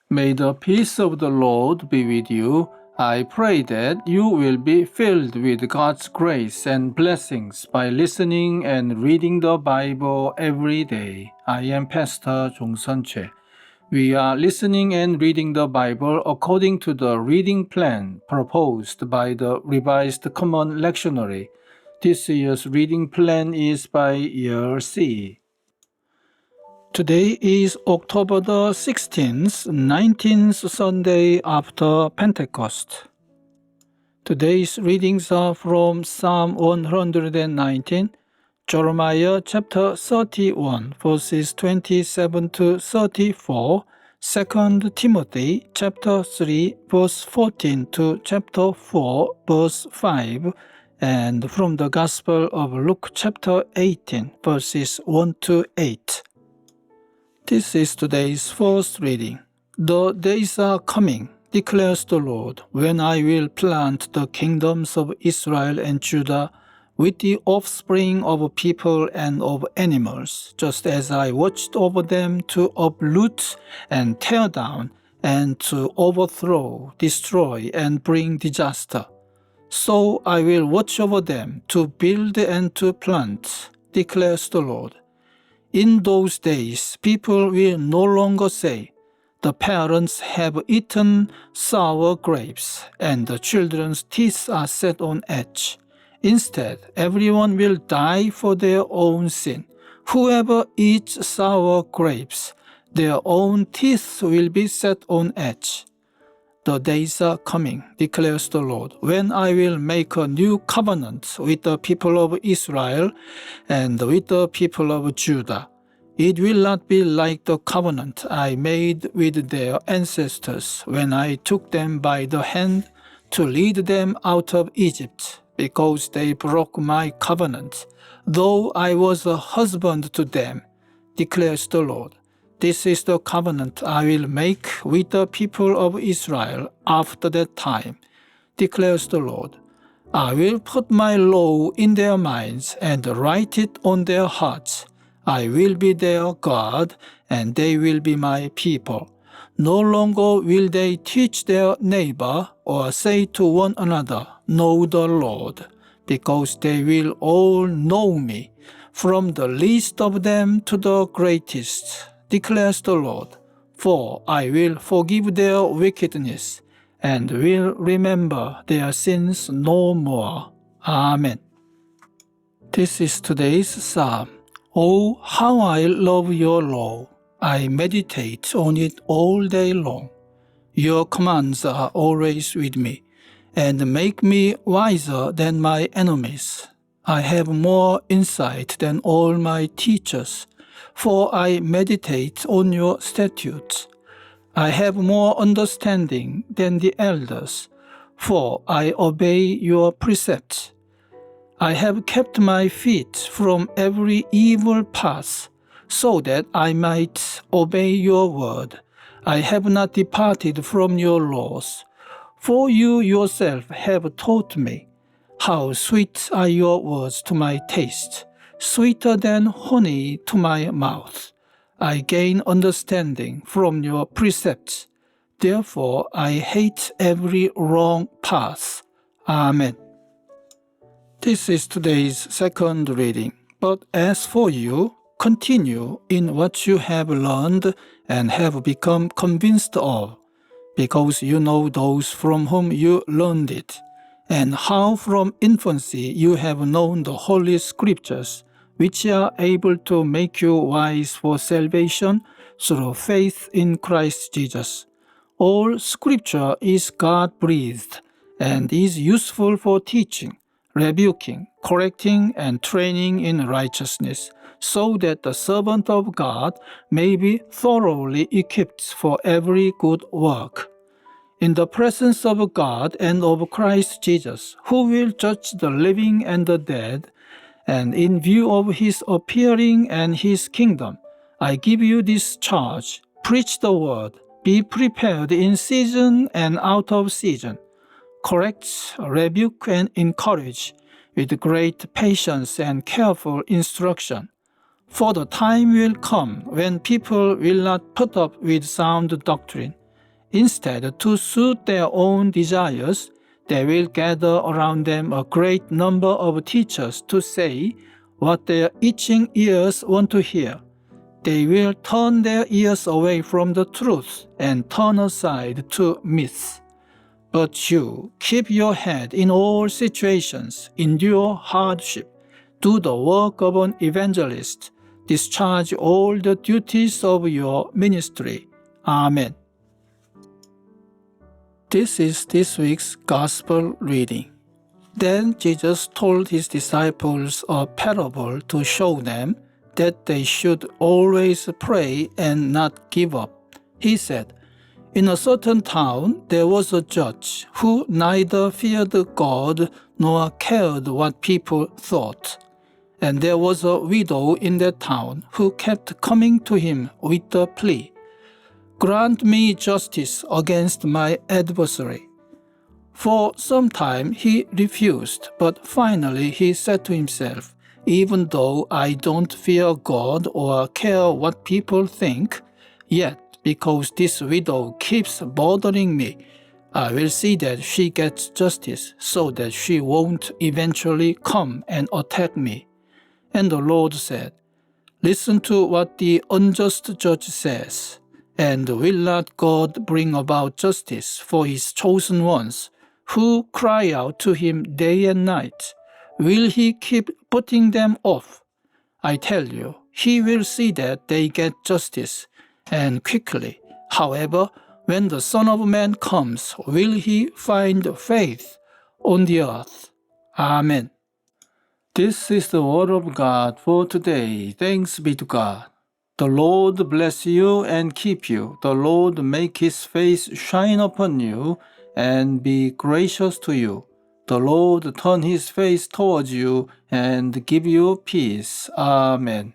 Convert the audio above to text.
May the peace of the Lord be with you. I pray that you will be filled with God's grace and blessings by listening and reading the Bible every day. I am Pastor 종선채. We are listening and reading the Bible according to the reading plan proposed by the Revised Common Lectionary. This year's reading plan is by year C. Today is October the 16th, 19th Sunday after Pentecost. Today's readings are from Psalm 119, Jeremiah chapter 31, verses 27 to 34, 2 Timothy chapter 3, verse 14 to chapter 4, verse 5, and from the Gospel of Luke chapter 18, verses 1 to 8. This is today's first reading. The days are coming, declares the Lord, when I will plant the kingdoms of Israel and Judah with the offspring of people and of animals, just as I watched over them to uproot and tear down, and to overthrow, destroy, and bring disaster. So I will watch over them to build and to plant, declares the Lord. In those days, people will no longer say, the parents have eaten sour grapes, and the children's teeth are set on edge. Instead, everyone will die for their own sin. Whoever eats sour grapes, their own teeth will be set on edge. The days are coming, declares the Lord, when I will make a new covenant with the people of Israel and with the people of Judah. It will not be like the covenant I made with their ancestors when I took them by the hand to lead them out of Egypt, because they broke my covenant, though I was a husband to them, declares the Lord. This is the covenant I will make with the people of Israel after that time, declares the Lord. I will put my law in their minds and write it on their hearts. I will be their God, and they will be my people. No longer will they teach their neighbor or say to one another, know the Lord, because they will all know me, from the least of them to the greatest, declares the Lord. For I will forgive their wickedness, and will remember their sins no more. Amen. This is today's psalm. Oh, how I love your law! I meditate on it all day long. Your commands are always with me, and make me wiser than my enemies. I have more insight than all my teachers, for I meditate on your statutes. I have more understanding than the elders, for I obey your precepts. I have kept my feet from every evil path, so that I might obey your word. I have not departed from your laws, for you yourself have taught me. How sweet are your words to my taste, sweeter than honey to my mouth. I gain understanding from your precepts. Therefore I hate every wrong path. Amen. This is today's second reading. But as for you, continue in what you have learned and have become convinced of, because you know those from whom you learned it, and how from infancy you have known the Holy Scriptures, which are able to make you wise for salvation through faith in Christ Jesus. All Scripture is God-breathed and is useful for teaching, rebuking, correcting, and training in righteousness, so that the servant of God may be thoroughly equipped for every good work. In the presence of God and of Christ Jesus, who will judge the living and the dead, and in view of his appearing and his kingdom, I give you this charge: preach the word, be prepared in season and out of season. Correct, rebuke, and encourage with great patience and careful instruction. For the time will come when people will not put up with sound doctrine, Instead, to suit their own desires, they will gather around them a great number of teachers to say what their itching ears want to hear. They will turn their ears away from the truth and turn aside to myths. But you keep your head in all situations, endure hardship, do the work of an evangelist, discharge all the duties of your ministry. Amen. This is this week's Gospel reading. Then Jesus told his disciples a parable to show them that they should always pray and not give up. He said, "In a certain town there was a judge who neither feared God nor cared what people thought. And there was a widow in that town who kept coming to him with the plea, 'Grant me justice against my adversary.' For some time he refused, but finally he said to himself, 'Even though I don't fear God or care what people think, yet because this widow keeps bothering me, I will see that she gets justice so that she won't eventually come and attack me.' And the Lord said, 'Listen to what the unjust judge says. And will not God bring about justice for his chosen ones, who cry out to him day and night? Will he keep putting them off? I tell you, he will see that they get justice, and quickly. However, when the Son of Man comes, will he find faith on the earth?' Amen. This is the word of God for today. Thanks be to God. The Lord bless you and keep you. The Lord make his face shine upon you and be gracious to you. The Lord turn his face towards you and give you peace. Amen.